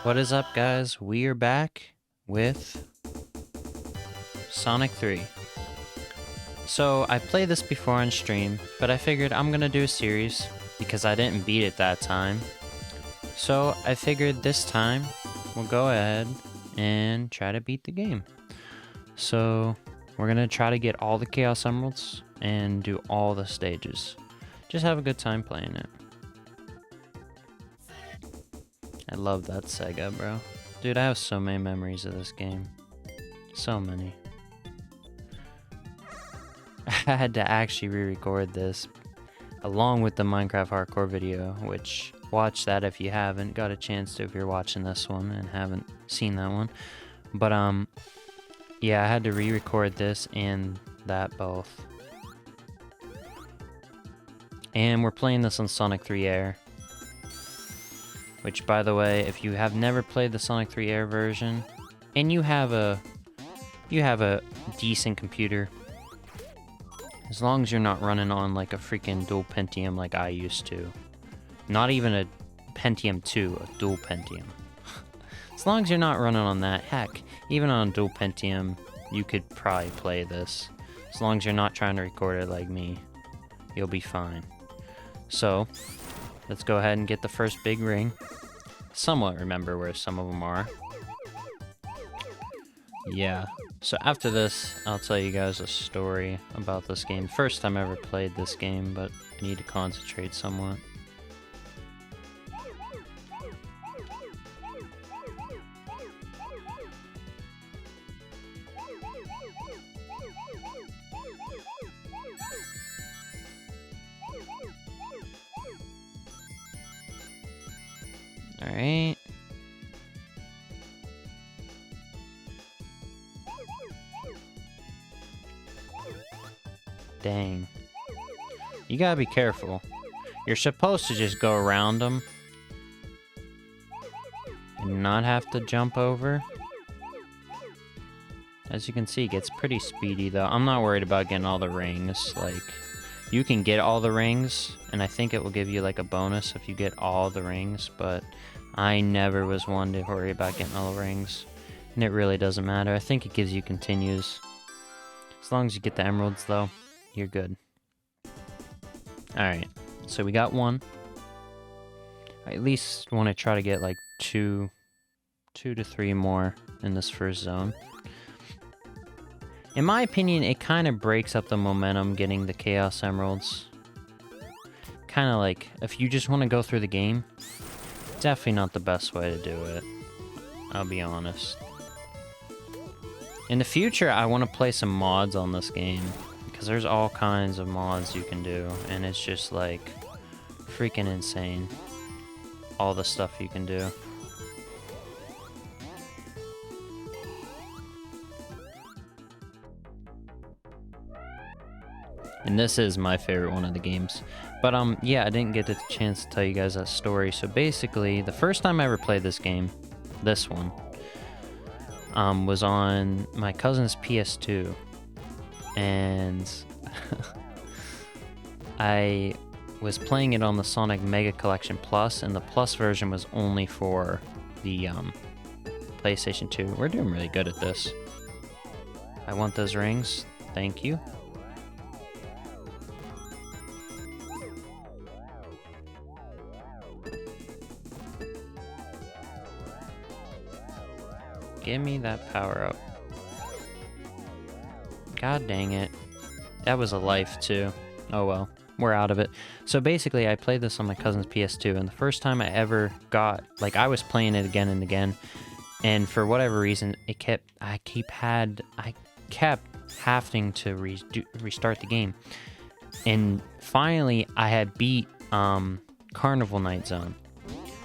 What is up, guys? We are back with Sonic 3. So, I played this before on stream, but I figured I'm gonna do a series because I didn't beat it that time. So, I figured this time we'll go ahead and try to beat the game. So, we're gonna try to get all the Chaos Emeralds and do all the stages. Just have a good time playing it. I love that Sega, bro. Dude, I have so many memories of this game. So many. I had to actually re-record this along with the Minecraft hardcore video, which watch that if you haven't got a chance to, if you're watching this one and haven't seen that one. But yeah, I had to re-record this and that both. And we're playing this on Sonic 3 Air. Which, by the way, if you have never played the Sonic 3 Air version, and you have a decent computer, as long as you're not running on like a freaking dual Pentium like I used to, not even a Pentium 2, a dual Pentium. As long as you're not running on that, heck, even on a dual Pentium, you could probably play this. As long as you're not trying to record it like me, you'll be fine. So, let's go ahead and get the first big ring. Somewhat remember where some of them are. Yeah. So after this, I'll tell you guys a story about this game. First time I ever played this game, but I need to concentrate somewhat. Alright. Dang. You gotta be careful. You're supposed to just go around them and not have to jump over. As you can see, it gets pretty speedy though. I'm not worried about getting all the rings. Like, you can get all the rings, and I think it will give you like a bonus if you get all the rings, but I never was one to worry about getting all the rings. And it really doesn't matter. I think it gives you continues. As long as you get the emeralds though, you're good. Alright, so we got one. I at least want to try to get like two to three more in this first zone. In my opinion, it kind of breaks up the momentum getting the Chaos Emeralds. Kind of like, if you just want to go through the game, definitely not the best way to do it. I'll be honest. In the future, I want to play some mods on this game, because there's all kinds of mods you can do, and it's just like freaking insane. All the stuff you can do. And this is my favorite one of the games. But yeah, I didn't get the chance to tell you guys that story. So basically, the first time I ever played this game, this one, was on my cousin's PS2. And I was playing it on the Sonic Mega Collection Plus, and the Plus version was only for the PlayStation 2. We're doing really good at this. I want those rings. Thank you. Give me that power up. God dang it. That was a life too. Oh well, we're out of it. So basically I played this on my cousin's PS2, and the first time I ever got, like, I was playing it again and again, and for whatever reason I kept having to restart the game. And finally I had beat Carnival Night Zone,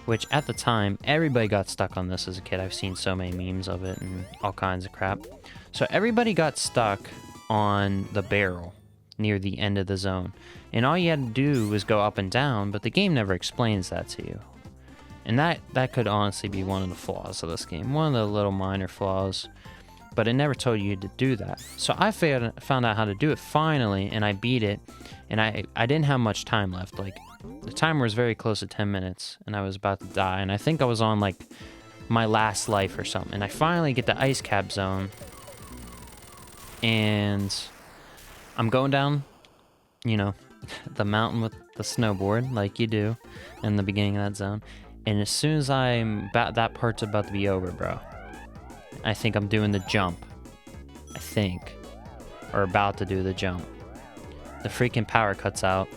which at the time, everybody got stuck on this as a kid. I've seen so many memes of it and all kinds of crap. So everybody got stuck on the barrel near the end of the zone. And all you had to do was go up and down, but the game never explains that to you. And that could honestly be one of the flaws of this game. One of the little minor flaws. But it never told you to do that. So I found out how to do it finally, and I beat it. And I didn't have much time left. Like, the timer was very close to 10 minutes, and I was about to die. And I think I was on like my last life or something. And I finally get the ice cap zone. And I'm going down, you know, the mountain with the snowboard, like you do in the beginning of that zone. And as soon as that part's about to be over, bro, I think I'm doing the jump. I think. Or about to do the jump. The freaking power cuts out,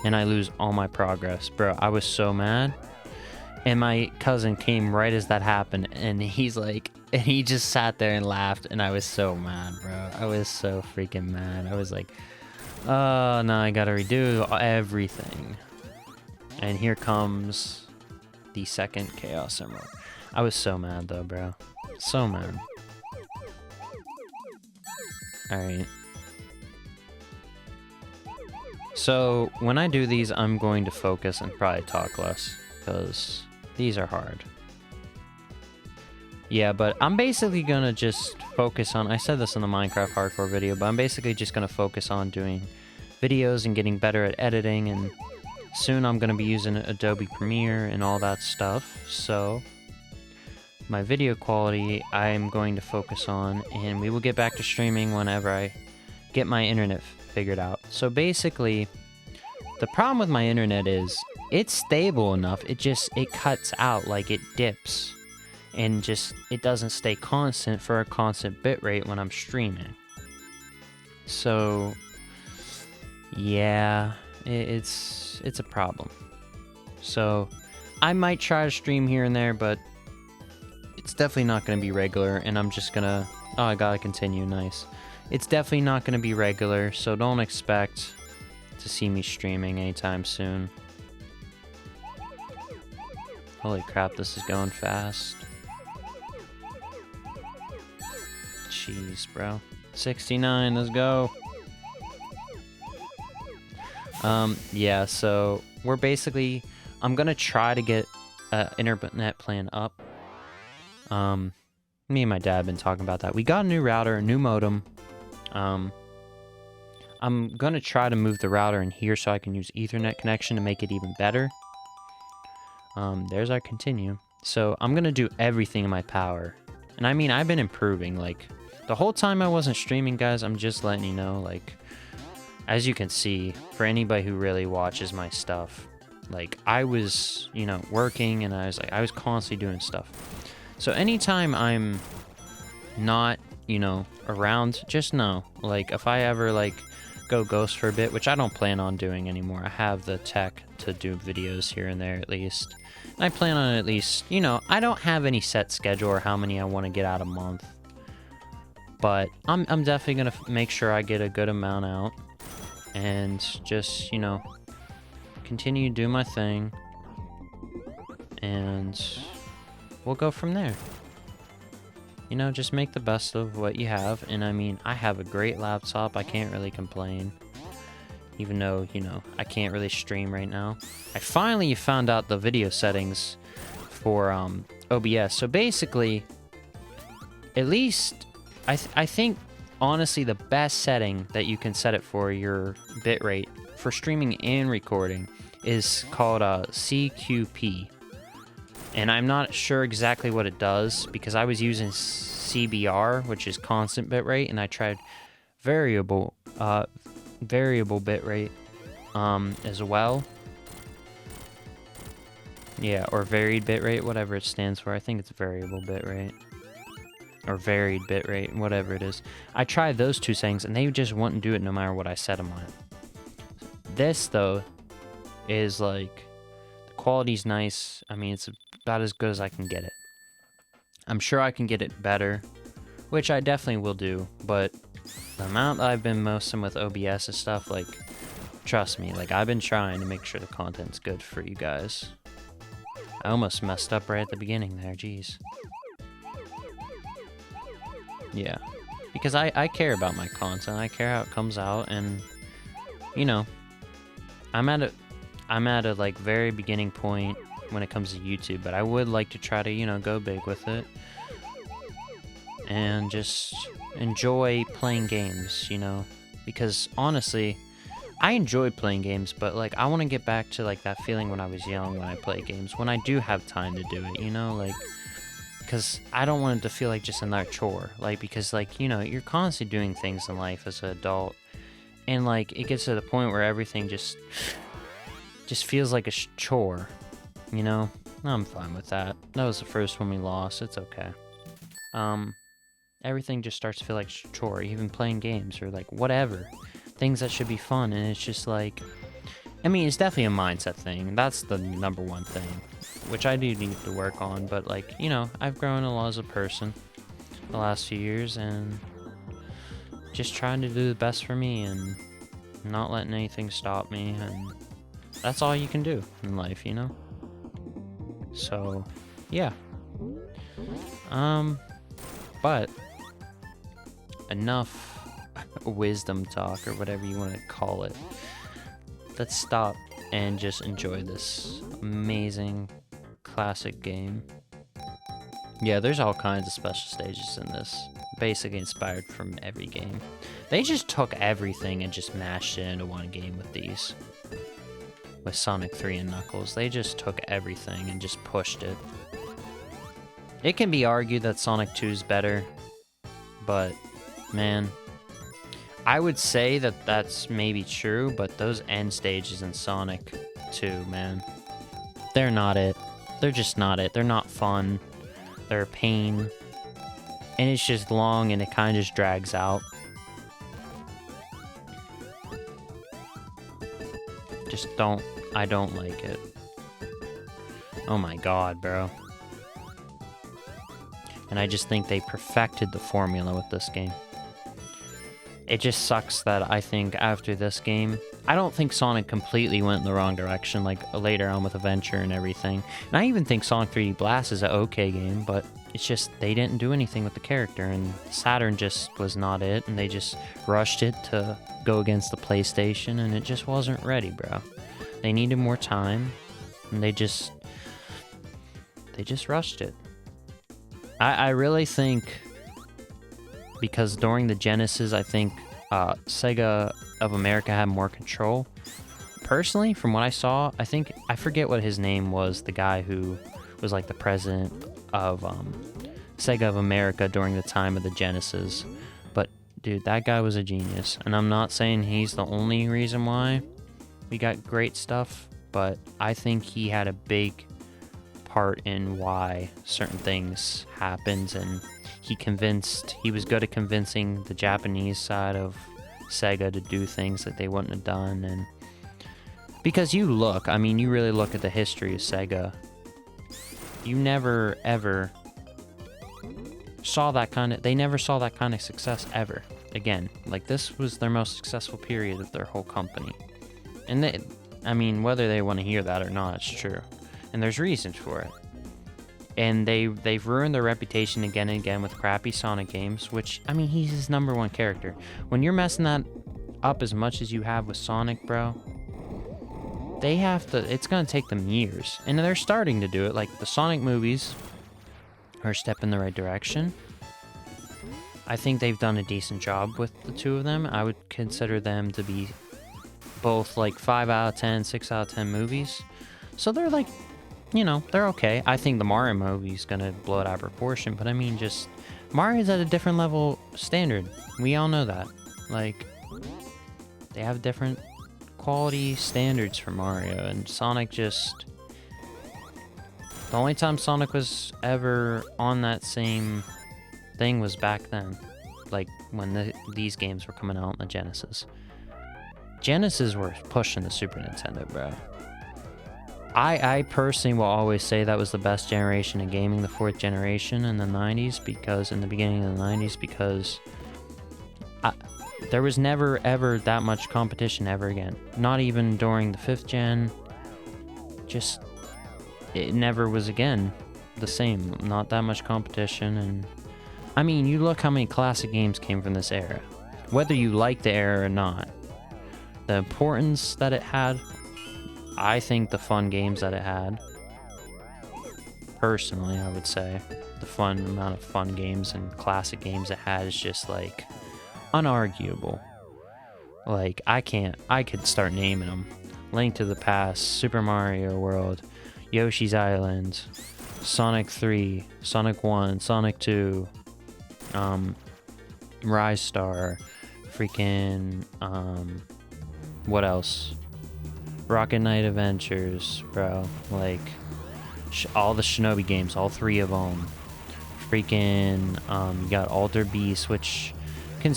and I lose all my progress. Bro, I was so mad. And my cousin came right as that happened, and he's like, and he just sat there and laughed, and I was so mad, bro. I was so freaking mad. I was like, oh, no, I gotta redo everything. And here comes the second Chaos Emerald. I was so mad, though, bro. So mad. Alright. So, when I do these, I'm going to focus and probably talk less, because these are hard. Yeah, but I'm basically gonna just focus on, I said this in the Minecraft hardcore video, but I'm basically just gonna focus on doing videos and getting better at editing, and soon I'm gonna be using Adobe Premiere and all that stuff, so my video quality I'm going to focus on, and we will get back to streaming whenever I get my internet figured out. So basically, the problem with my internet is it's stable enough, it cuts out, like it dips, and just it doesn't stay constant for a constant bitrate when I'm streaming. So yeah, it's a problem. So I might try to stream here and there, but it's definitely not going to be regular, and I'm just gonna, oh, I gotta continue, nice. It's definitely not going to be regular, so don't expect to see me streaming anytime soon. Holy crap, this is going fast. Jeez, bro. 69, let's go. Yeah, so we're basically, I'm going to try to get an internet plan up. Me and my dad have been talking about that. We got a new router, a new modem. I'm gonna try to move the router in here so I can use Ethernet connection to make it even better. There's our continue. So I'm gonna do everything in my power. And I mean, I've been improving, like, the whole time I wasn't streaming, guys, I'm just letting you know, like, as you can see, for anybody who really watches my stuff, like, I was, you know, working, and I was constantly doing stuff. So anytime I'm not, you know, around, just know, like, if I ever, like, go ghost for a bit, which I don't plan on doing anymore. I have the tech to do videos here and there, at least. And I plan on at least, you know, I don't have any set schedule or how many I want to get out a month. But I'm definitely going to make sure I get a good amount out. And just, you know, continue to do my thing. And we'll go from there. You know, just make the best of what you have. And I mean, I have a great laptop. I can't really complain. Even though, you know, I can't really stream right now. I finally found out the video settings for OBS. So basically, at least, I think, honestly, the best setting that you can set it for your bitrate for streaming and recording is called CQP. And I'm not sure exactly what it does, because I was using CBR, which is constant bitrate, and I tried variable bitrate as well. Yeah, or varied bitrate, whatever it stands for. I think it's variable bitrate. Or varied bitrate, whatever it is. I tried those two settings, and they just wouldn't do it no matter what I set them on. This, though, is like, the quality's nice. I mean, it's about as good as I can get it. I'm sure I can get it better, which I definitely will do, but the amount that I've been messing with OBS and stuff, like, trust me, like, I've been trying to make sure the content's good for you guys. I almost messed up right at the beginning there, jeez. Yeah, because I care about my content, I care how it comes out, and, you know, I'm at a like very beginning point when it comes to YouTube, but I would like to try to, you know, go big with it and just enjoy playing games, you know, because honestly, I enjoy playing games, but like I want to get back to like that feeling when I was young when I played games, when I do have time to do it, you know, like, because I don't want it to feel like just another chore. Like, because, like, you know, you're constantly doing things in life as an adult, and, like, it gets to the point where everything just feels like a chore, you know? I'm fine with that. That was the first one we lost. It's okay. Everything just starts to feel like a chore, even playing games or, like, whatever. Things that should be fun, and it's just like... I mean, it's definitely a mindset thing. That's the number one thing, which I do need to work on. But, like, you know, I've grown a lot as a person the last few years, and just trying to do the best for me and not letting anything stop me. And that's all you can do in life, you know? So, yeah. But enough wisdom talk or whatever you want to call it. Let's stop and just enjoy this amazing classic game. Yeah, there's all kinds of special stages in this, basically inspired from every game. They just took everything and just mashed it into one game with these. With Sonic 3 and Knuckles, they just took everything and just pushed it. It can be argued that Sonic 2 is better, but man, I would say that that's maybe true, but those end stages in Sonic 2, man, they're not it. They're just not it. They're not fun. They're a pain. And it's just long and it kind of just drags out. I don't like it. Oh my god, bro. And I just think they perfected the formula with this game. It just sucks that I think after this game, I don't think Sonic completely went in the wrong direction, like later on with Adventure and everything. And I even think Sonic 3D Blast is an okay game, but it's just they didn't do anything with the character, and Saturn just was not it, and they just rushed it to go against the PlayStation, and it just wasn't ready, bro. They needed more time, and they just rushed it. I really think... because during the Genesis, I think Sega of America had more control. Personally, from what I saw, I forget what his name was, the guy who was like the president of Sega of America during the time of the Genesis. But dude, that guy was a genius. And I'm not saying he's the only reason why we got great stuff, but I think he had a big part in why certain things happened, and he was good at convincing the Japanese side of Sega to do things that they wouldn't have done. And because you really look at the history of Sega, you never ever saw they never saw that kind of success ever again. Like, this was their most successful period of their whole company. And whether they want to hear that or not, it's true. And there's reasons for it. And they've ruined their reputation again and again with crappy Sonic games, which, he's his number one character. When you're messing that up as much as you have with Sonic, bro, it's gonna take them years. And they're starting to do it. Like, the Sonic movies are a step in the right direction. I think they've done a decent job with the two of them. I would consider them to be both like 5 out of 10, 6 out of 10 movies. So they're like, they're okay. I think the Mario movie's gonna blow it out of proportion, but just Mario's at a different level standard. We all know that. Like, they have different quality standards for Mario, and Sonic just... The only time Sonic was ever on that same thing was back then. Like, when these games were coming out on the Genesis. Genesis were pushing the Super Nintendo, bro. I personally will always say that was the best generation of gaming, the fourth generation in the 90s, in the beginning of the 90s, because there was never ever that much competition ever again. Not even during the 5th gen. Just, it never was again the same. Not that much competition. And you look how many classic games came from this era. Whether you like the era or not, the importance that it had, I think the fun games that it had, personally, I would say, the amount of fun games and classic games it had is just, like, unarguable. Like, I could start naming them. Link to the Past, Super Mario World, Yoshi's Island, Sonic 3, Sonic 1, Sonic 2, Rise Star, freaking, what else? Rocket Knight Adventures, bro. Like, all the Shinobi games, all 3 of them. Freaking, you got Alter Beast, which can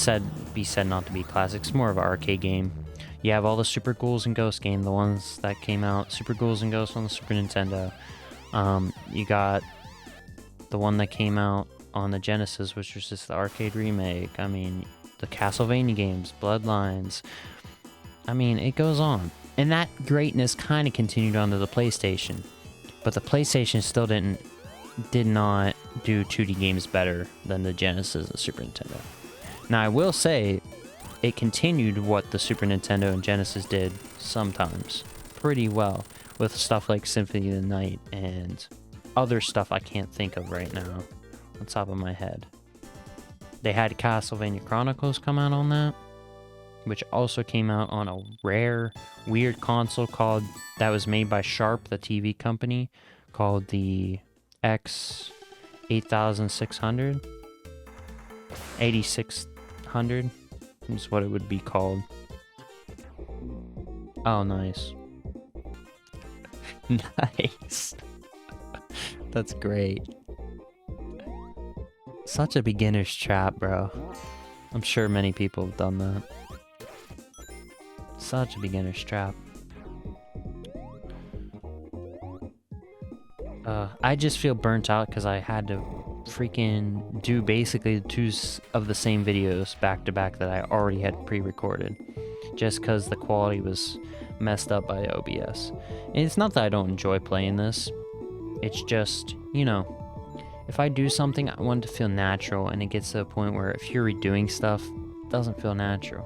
be said not to be classic. It's more of an arcade game. You have all the Super Ghouls and Ghosts game, the ones that came out, Super Ghouls and Ghosts on the Super Nintendo. You got the one that came out on the Genesis, which was just the arcade remake. I mean, the Castlevania games, Bloodlines. I mean, it goes on. And that greatness kind of continued onto the PlayStation. But the PlayStation still did not do 2D games better than the Genesis and Super Nintendo. Now, I will say, it continued what the Super Nintendo and Genesis did sometimes pretty well, with stuff like Symphony of the Night and other stuff I can't think of right now on top of my head. They had Castlevania Chronicles come out on that, which also came out on a rare, weird console that was made by Sharp, the TV company, called the X8600. 8600 is what it would be called. Oh, nice. Nice. That's great. Such a beginner's trap, bro. I'm sure many people have done that. Such a beginner's trap. I just feel burnt out because I had to freaking do basically 2 of the same videos back to back that I already had pre-recorded, just because the quality was messed up by OBS. And it's not that I don't enjoy playing this, it's just, you know, if I do something, I want it to feel natural, and it gets to a point where if you're redoing stuff, it doesn't feel natural.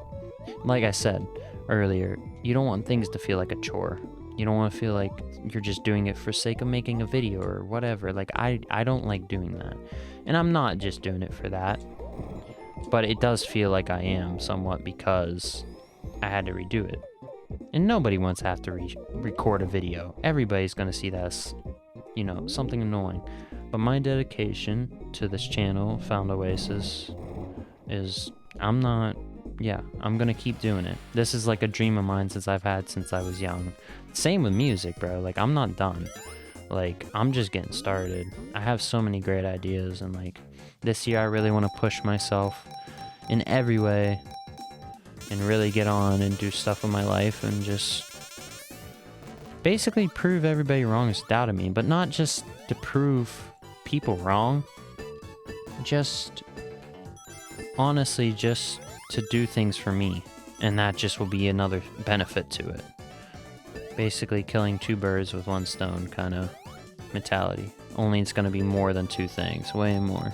Like I said earlier, you don't want things to feel like a chore. You don't want to feel like you're just doing it for sake of making a video or whatever. Like, I don't like doing that. And I'm not just doing it for that. But it does feel like I am somewhat because I had to redo it. And nobody wants to have to record a video. Everybody's going to see that as, you know, something annoying. But my dedication to this channel, Found Oasis, is I'm gonna keep doing it. This is like a dream of mine since I've had since I was young. Same with music, bro. Like, I'm not done. Like, I'm just getting started. I have so many great ideas, and like, this year I really want to push myself in every way and really get on and do stuff with my life and just basically prove everybody wrong who's doubted me, but not just to prove people wrong, just honestly just to do things for me, and that just will be another benefit to it. Basically killing 2 birds with 1 stone kind of mentality. Only it's going to be more than 2 things, way more.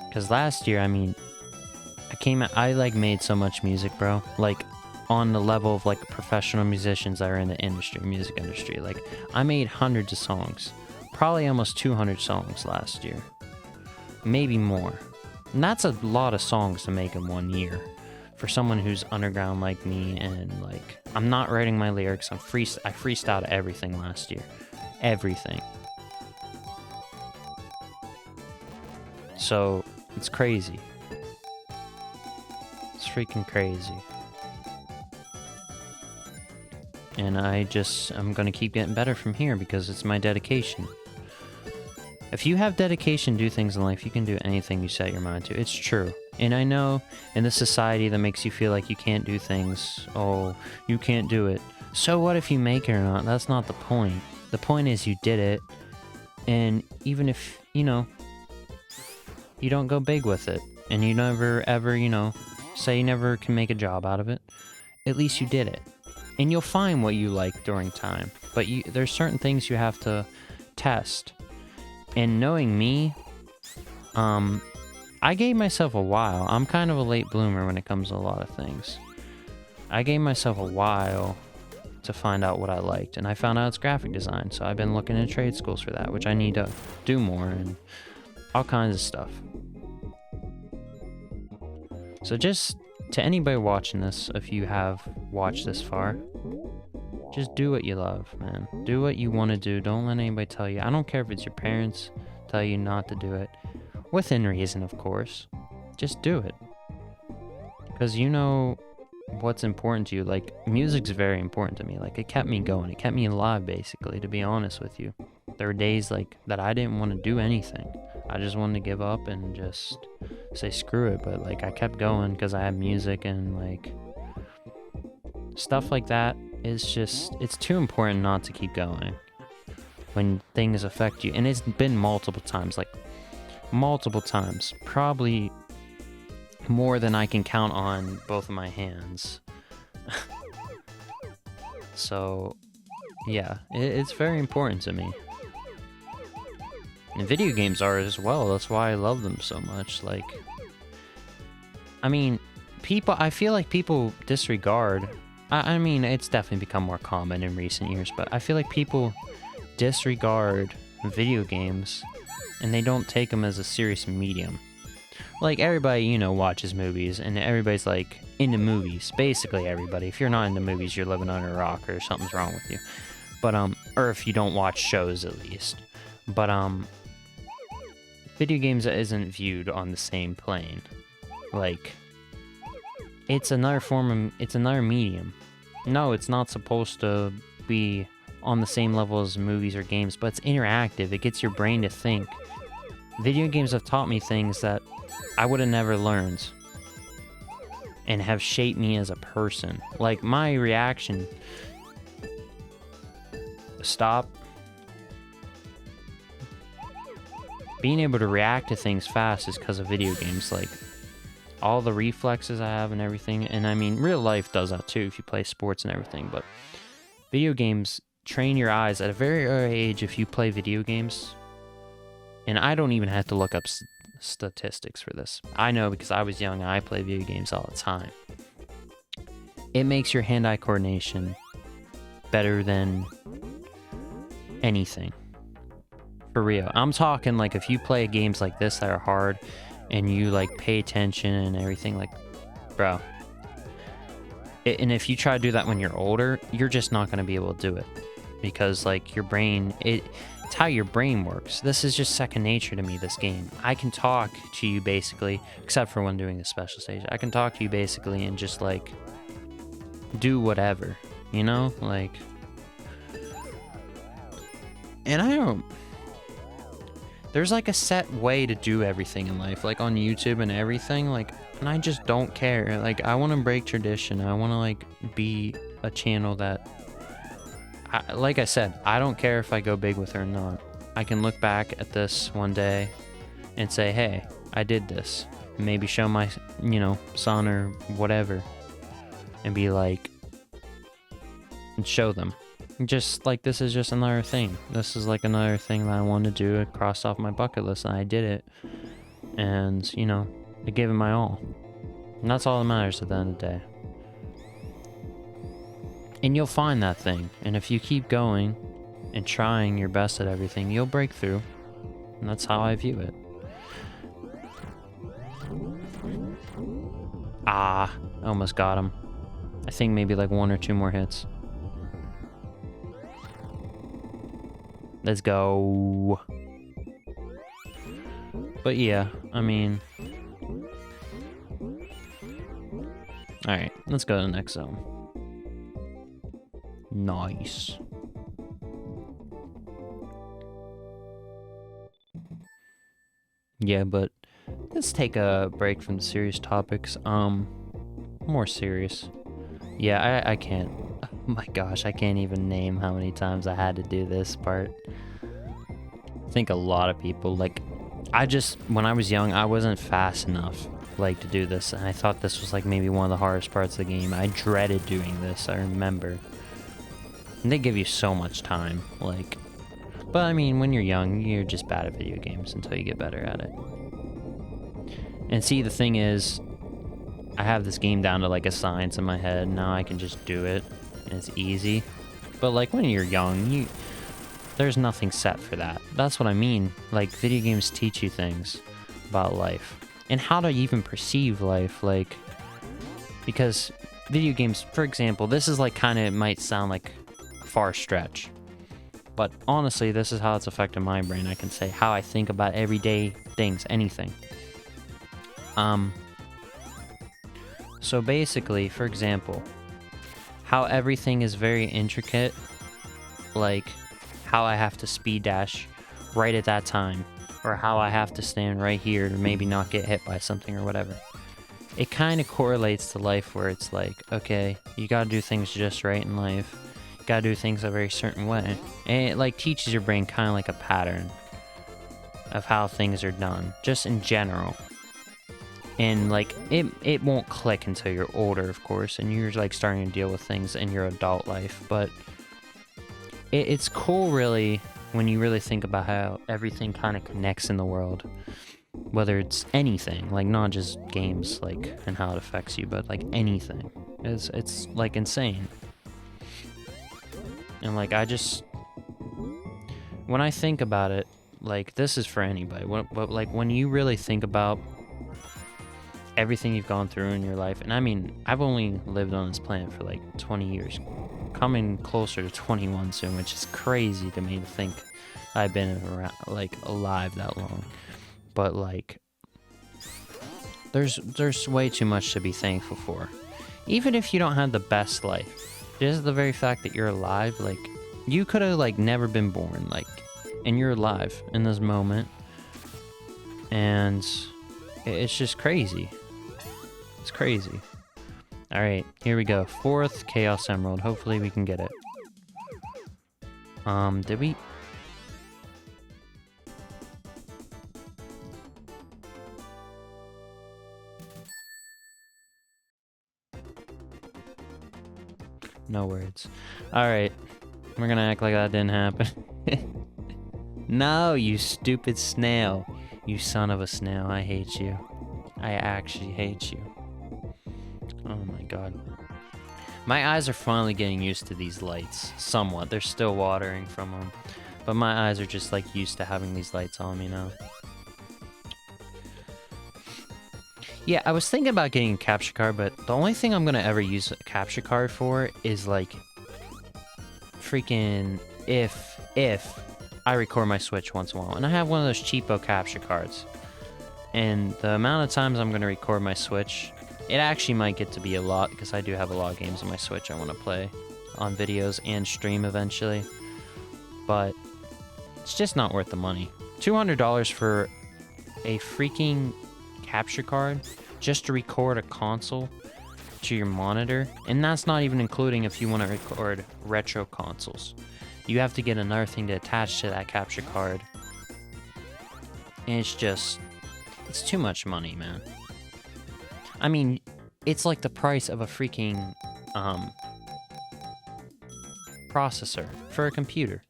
Because last year, I mean, I like made so much music, bro. Like, on the level of like professional musicians that are in the music industry. Like, I made hundreds of songs. Probably almost 200 songs last year. Maybe more. And that's a lot of songs to make in 1 year. For someone who's underground like me, and like, I'm not writing my lyrics. I freestyled everything last year. Everything. So, it's crazy. It's freaking crazy. And I'm gonna keep getting better from here because it's my dedication. If you have dedication, do things in life, you can do anything you set your mind to. It's true. And I know in this society that makes you feel like you can't do things, oh, you can't do it. So what if you make it or not? That's not the point. The point is you did it. And even if, you know, you don't go big with it, and you never ever, you know, say you never can make a job out of it, at least you did it. And you'll find what you like during time. But there's certain things you have to test. And knowing me, I gave myself a while. I'm kind of a late bloomer when it comes to a lot of things. I gave myself a while to find out what I liked, and I found out it's graphic design, so I've been looking at trade schools for that, which I need to do more, and all kinds of stuff. So just to anybody watching this, if you have watched this far, Just do what you love, man. Do what you want to do. Don't let anybody tell you. I don't care if it's your parents tell you not to do it. Within reason, of course. Just do it. Because you know what's important to you. Like, music's very important to me. Like, it kept me going. It kept me alive, basically, to be honest with you. There were days, like, that I didn't want to do anything. I just wanted to give up and just say screw it. But, like, I kept going because I had music and, like, stuff like that is just, it's too important not to keep going when things affect you. And it's been multiple times, like, multiple times. Probably more than I can count on both of my hands. So, yeah, it's very important to me. And video games are as well. That's why I love them so much. Like, I mean, I feel like people disregard. I mean, it's definitely become more common in recent years, but I feel like people disregard video games and they don't take them as a serious medium. Like, everybody, you know, watches movies, and everybody's, like, into movies. Basically, everybody. If you're not into movies, you're living under a rock, or something's wrong with you. But, or if you don't watch shows, at least. But, video games isn't viewed on the same plane. Like, it's another it's another medium. No, it's not supposed to be on the same level as movies or games, but it's interactive. It gets your brain to think. Video games have taught me things that I would have never learned and have shaped me as a person. Like, my reaction... Stop. Being able to react to things fast is because of video games. Like, all the reflexes I have and everything. And I mean, real life does that too if you play sports and everything. But video games train your eyes at a very early age if you play video games. And I don't even have to look up statistics for this. I know because I was young and I play video games all the time. It makes your hand-eye coordination better than anything. For real. I'm talking, like, if you play games like this that are hard and you, like, pay attention and everything, like, bro. And if you try to do that when you're older, you're just not going to be able to do it. Because, like, your brain, it's how your brain works. This is just second nature to me, this game. I can talk to you basically, except for when doing the special stage. I can talk to you basically and just, like, do whatever, you know? Like, and I don't... There's, like, a set way to do everything in life, like, on YouTube and everything, like, and I just don't care. Like, I want to break tradition. I want to, like, be a channel that... like I said, I don't care if I go big with her or not. I can look back at this one day and say, hey, I did this. And maybe show my, you know, son or whatever. And be like... And show them. Just, like, this is just another thing. This is, like, another thing that I wanted to do. I crossed off my bucket list and I did it. And, you know, I gave it my all. And that's all that matters at the end of the day. And you'll find that thing. And if you keep going and trying your best at everything, you'll break through. And that's how I view it. Ah, I almost got him. I think maybe like 1 or 2 more hits. Let's go. But yeah, I mean... Alright, let's go to the next zone. Nice. Yeah, but let's take a break from the serious topics. More serious. Yeah, I can't. Oh my gosh, I can't even name how many times I had to do this part. I think a lot of people, like, when I was young, I wasn't fast enough, like, to do this, and I thought this was, like, maybe one of the hardest parts of the game. I dreaded doing this, I remember. And they give you so much time, like, but I mean, when you're young, you're just bad at video games until you get better at it. And see, the thing is, I have this game down to, like, a science in my head. Now I can just do it, and it's easy. But, like, when you're young, there's nothing set for that. That's what I mean. Like, video games teach you things about life. And how to even perceive life, like... Because video games, for example, this is, like, kind of... It might sound like far stretch. But honestly, this is how it's affected my brain. I can say how I think about everyday things, anything. So basically, for example, how everything is very intricate, like how I have to speed dash right at that time, or how I have to stand right here to maybe not get hit by something or whatever. It kind of correlates to life, where it's like, okay, you gotta do things just right in life. You gotta do things a very certain way. And it like teaches your brain kind of like a pattern of how things are done, just in general. And like it won't click until you're older, of course, and you're like starting to deal with things in your adult life. But it's cool, really, when you really think about how everything kind of connects in the world, whether it's anything, like not just games, like, and how it affects you, but like anything. It's like insane. And like when I think about it, like, this is for anybody, but like when you really think about everything you've gone through in your life, and I mean, I've only lived on this planet for like 20 years, coming closer to 21 soon, which is crazy to me to think I've been around, like, alive that long. But like, there's way too much to be thankful for. Even if you don't have the best life, just the very fact that you're alive, like, you could have like never been born, like, and you're alive in this moment, and it's just crazy. It's crazy. All right, here we go. 4th Chaos Emerald. Hopefully we can get it. Did we? No words. All right, we're gonna act like that didn't happen. No, you stupid snail. You son of a snail. I hate you. I actually hate you. Oh my god. My eyes are finally getting used to these lights, somewhat. They're still watering from them, but my eyes are just like used to having these lights on me now. Yeah, I was thinking about getting a capture card, but the only thing I'm gonna ever use a capture card for is like freaking if I record my Switch once in a while, and I have one of those cheapo capture cards, and the amount of times I'm gonna record my Switch, it actually might get to be a lot, because I do have a lot of games on my Switch I want to play on videos and stream eventually. But it's just not worth the money. $200 for a freaking capture card just to record a console to your monitor, and that's not even including if you want to record retro consoles. You have to get another thing to attach to that capture card, and it's too much money, man. I mean, it's like the price of a freaking processor for a computer.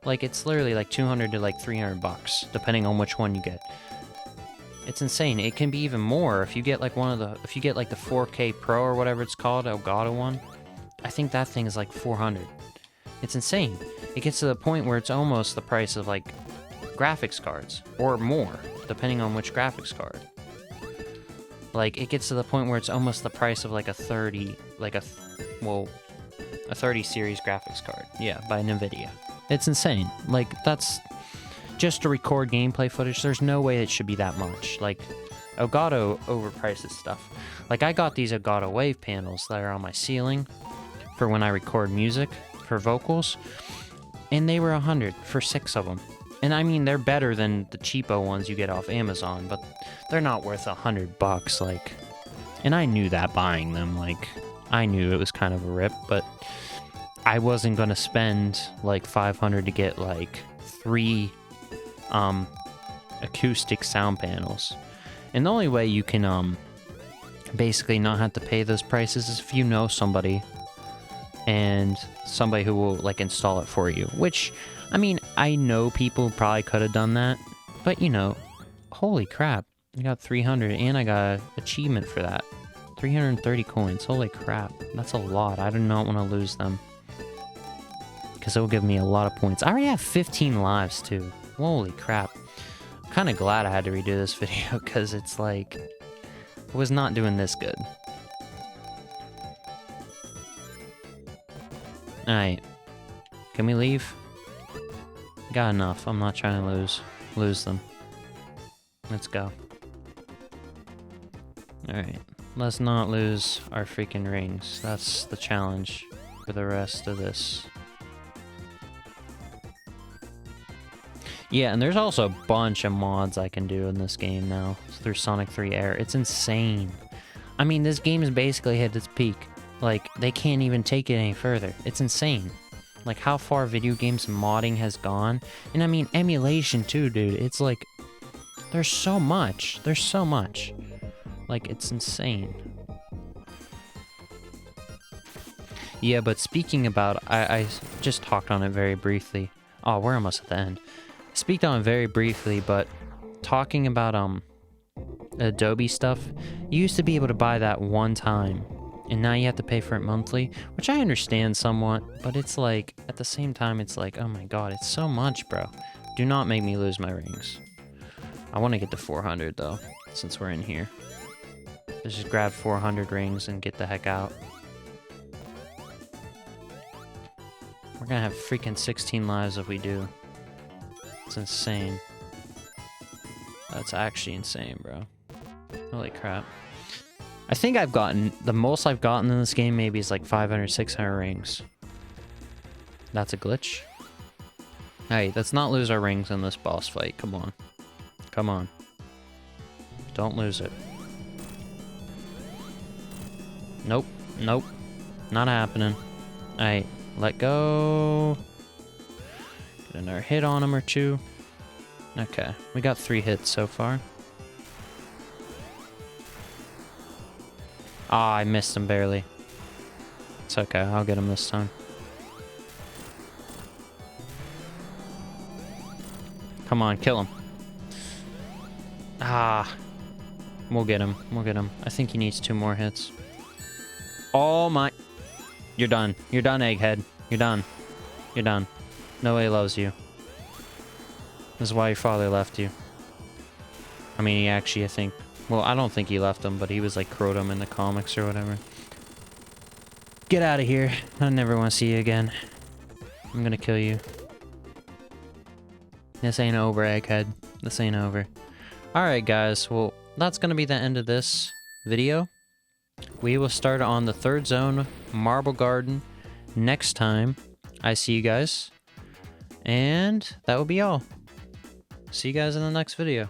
Like, it's literally like 200 to like 300 bucks, depending on which one you get. It's insane. It can be even more if you get like if you get like the 4K Pro or whatever it's called, Elgato one. I think that thing is like 400. It's insane. It gets to the point where it's almost the price of like graphics cards, or more, depending on which graphics card. Like, it gets to the point where it's almost the price of like a 30 series graphics card. Yeah, by NVIDIA. It's insane. Like, that's just to record gameplay footage. There's no way it should be that much. Like, Elgato overprices stuff. Like, I got these Elgato wave panels that are on my ceiling for when I record music for vocals, and they were 100 for 6 of them. And I mean, they're better than the cheapo ones you get off Amazon, but they're not worth $100, like. And I knew that buying them, like, I knew it was kind of a rip, but I wasn't gonna spend like $500 to get like 3 acoustic sound panels. And the only way you can basically not have to pay those prices is if you know somebody, and somebody who will like install it for you. Which, I mean, I know people probably could have done that, but you know, holy crap, I got 300 and I got an achievement for that. 330 coins, holy crap, that's a lot. I do not want to lose them, because it will give me a lot of points. I already have 15 lives too. Holy crap. I'm kind of glad I had to redo this video, because it's like, I was not doing this good. Alright. Can we leave? Got enough. I'm not trying to lose them. Let's go. Alright. Let's not lose our freaking rings. That's the challenge for the rest of this. Yeah, and there's also a bunch of mods I can do in this game now through Sonic 3 Air. It's insane. I mean, this game has basically hit its peak. Like, they can't even take it any further. It's insane. Like, how far video games modding has gone. And I mean, emulation too, dude. It's like, there's so much. There's so much. Like, it's insane. Yeah, but speaking about, I just talked on it very briefly. Oh, we're almost at the end. Speak on it very briefly, but talking about Adobe stuff, you used to be able to buy that one time, and now you have to pay for it monthly, which I understand somewhat, but it's like, at the same time, it's like, oh my god, it's so much, bro. Do not make me lose my rings. I want to get to 400, though, since we're in here. Let's just grab 400 rings and get the heck out. We're gonna have freaking 16 lives if we do. It's insane. That's actually insane, bro. Holy crap. I think I've gotten... The most I've gotten in this game maybe is like 500, 600 rings. That's a glitch. Hey, let's not lose our rings in this boss fight. Come on. Come on. Don't lose it. Nope. Nope. Not happening. Alright. Let go. Get another hit on him or two. Okay. We got 3 hits so far. Ah, I missed him barely. It's okay. I'll get him this time. Come on, kill him. Ah. We'll get him. We'll get him. I think he needs 2 more hits. Oh my... You're done. You're done, Egghead. You're done. You're done. Nobody loves you. This is why your father left you. I mean, he actually, I think... Well, I don't think he left him, but he was like Crotum in the comics or whatever. Get out of here. I never want to see you again. I'm gonna kill you. This ain't over, Egghead. This ain't over. Alright, guys. Well, that's gonna be the end of this video. We will start on the 3rd zone, Marble Garden, next time. I see you guys. And that will be all. See you guys in the next video.